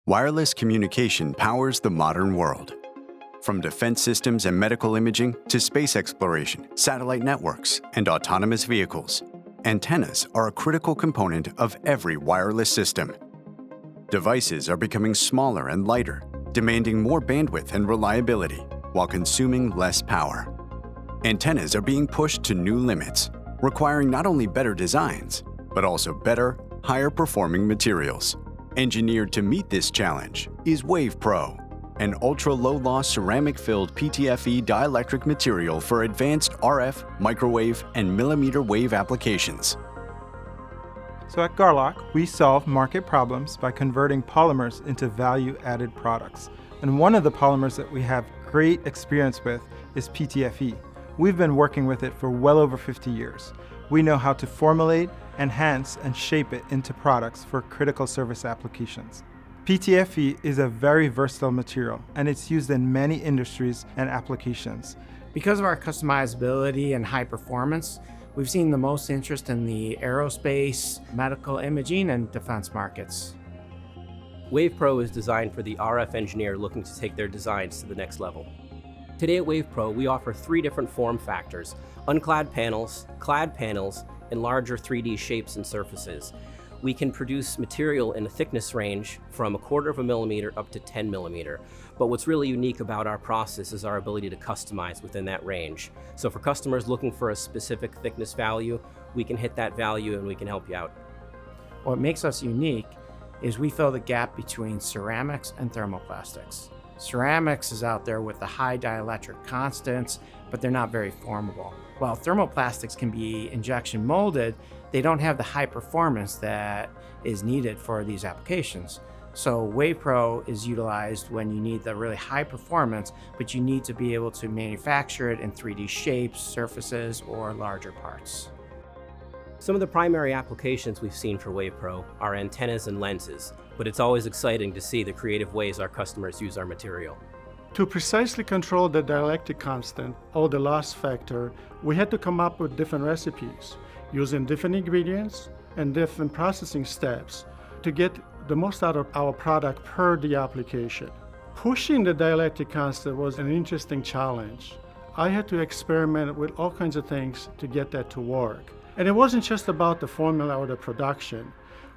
Wireless communication powers the modern world. From defense systems and medical imaging to space exploration, satellite networks, and autonomous vehicles, antennas are a critical component of every wireless system. Devices are becoming smaller and lighter, demanding more bandwidth and reliability while consuming less power. Antennas are being pushed to new limits, requiring not only better designs, but also better, higher-performing materials. Engineered to meet this challenge is WavePro, an ultra-low-loss ceramic-filled PTFE dielectric material for advanced RF, microwave, and mmWave applications. So at Garlock, we solve market problems by converting polymers into value-added products. And one of the polymers that we have great experience with is PTFE. We've been working with it for well over 50 years. We know how to formulate, enhance, and shape it into products for critical service applications. PTFE is a very versatile material, and it's used in many industries and applications. Because of our customizability and high performance, we've seen the most interest in the aerospace, medical imaging, and defense markets. WavePro is designed for the RF engineer looking to take their designs to the next level. Today at WavePro, we offer 3 different form factors: unclad panels, clad panels, and larger 3D shapes and surfaces. We can produce material in a thickness range from 1/4 millimeter up to 10 millimeter. But what's really unique about our process is our ability to customize within that range. So for customers looking for a specific thickness value, we can hit that value and we can help you out. What makes us unique is we fill the gap between ceramics and thermoplastics. Ceramics is out there with the high dielectric constants, but they're not very formable. While thermoplastics can be injection molded, they don't have the high performance that is needed for these applications. So WavePro is utilized when you need the really high performance, but you need to be able to manufacture it in 3D shapes, surfaces, or larger parts. Some of the primary applications we've seen for WavePro are antennas and lenses, but it's always exciting to see the creative ways our customers use our material. To precisely control the dielectric constant, or the loss factor, we had to come up with different recipes, using different ingredients and different processing steps to get the most out of our product per the application. Pushing the dielectric constant was an interesting challenge. I had to experiment with all kinds of things to get that to work. And it wasn't just about the formula or the production.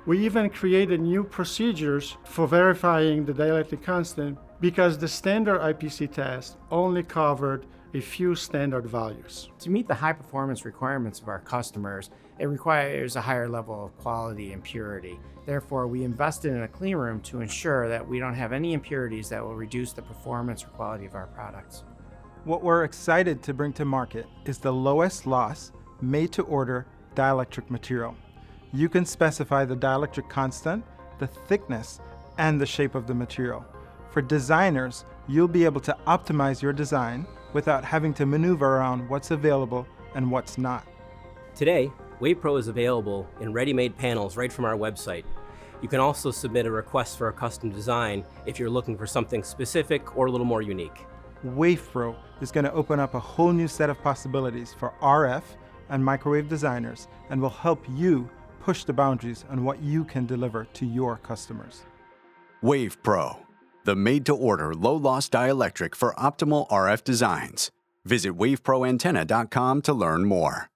We even created new procedures for verifying the dielectric constant because the standard IPC test only covered a few standard values. To meet the high performance requirements of our customers, it requires a higher level of quality and purity. Therefore, we invested in a clean room to ensure that we don't have any impurities that will reduce the performance or quality of our products. What we're excited to bring to market is the lowest loss, made-to-order dielectric material. You can specify the dielectric constant, the thickness, and the shape of the material. For designers, you'll be able to optimize your design without having to maneuver around what's available and what's not. Today, WavePro is available in ready-made panels right from our website. You can also submit a request for a custom design if you're looking for something specific or a little more unique. WavePro is going to open up a whole new set of possibilities for RF and microwave designers and will help you push the boundaries on what you can deliver to your customers. WavePro, the made-to-order low-loss dielectric for optimal RF designs. Visit waveproantenna.com to learn more.